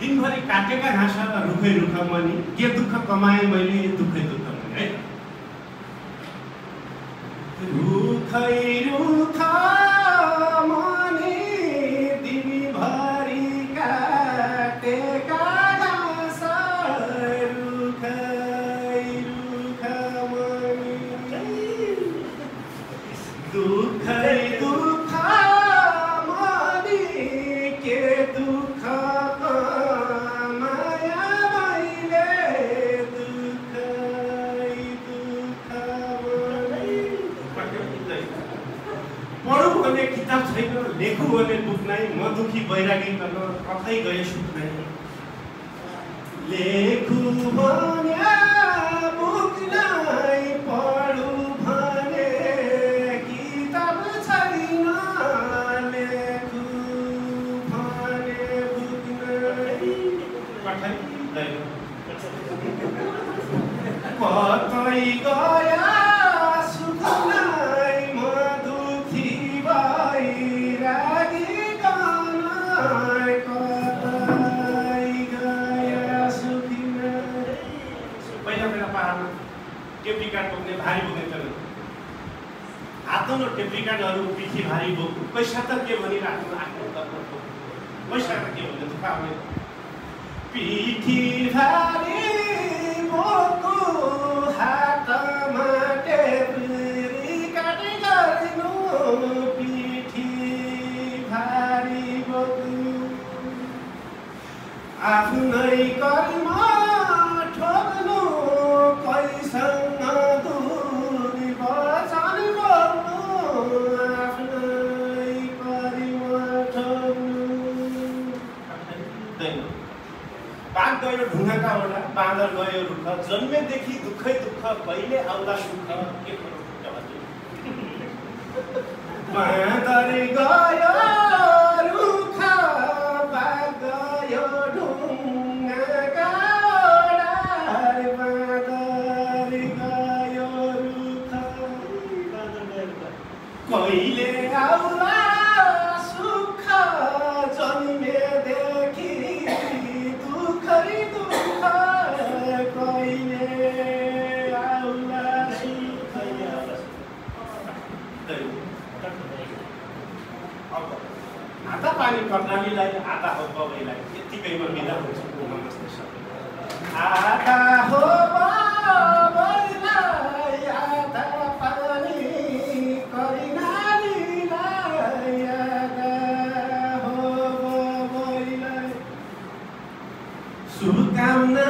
दिनभरि काटेका घाँस रुखै रुख मनी, के दुःख कमाएँ मैले दुःखै दुःख मनी है। रुखै रुख मनी दिनभरि काटेका घाँस रुखै रुख मनी, दुःखै दुःख मनी के दुःख कमाया मैले दुःखै दुःख मनी। पढौँ भने किताब छैन, लेखौँ भने बुक नै, म दुखी बैरागी गर्न कतै गए सुख नै। लेखौँ भने बुक नै, पढौँ भने किताब छैन, लेखौँ भने बुक नै कतै गया सुख नै, म दुखी बैरागी गर्न कतै गया सुख नै। पहिला पहाडमा टेप रिकर्ड बोक्ने भारी बोक्ने चलन, हातमा टेप रिकर्डहरू पिठी भारी बोक्नु, पैसा त के भनिराख्नु आफ्नो तर्फ, पैसा त के भन्नु दुःख आउने। पिठी भारी बोक्नु हातमा टेप रिकर्ड गर्नु, पिठी भारी बोक्नु आफ्नै कर्म ठोक्नु, कैसँग दुरी वचन बोल्नु, आफ्नै कर्म ठोक्नु। बाघ गयो ढुङ्गाका ओडा, बाँदर गयो रुख, जन्मेदेखि दुःखै दुःख कहिले आउला सुख, के करू बाँदर गयो रुख, बाघ गयो ढुङ्गाका ओडा, बाँदर गयो रुख, कहिले आउला सुख, जन्मेदेखि दुःखै दुःख कहिले आउला सुख। हाता पानी कर्णालीलाई, आधा हो बबैलाई, यत्तिकैमा बिदा हुन्छ। नमस्ते सर। आधा हो बबैलाई, आधा पानी कर्णालीलाई, आधा हो बबैलाई, शुभकामना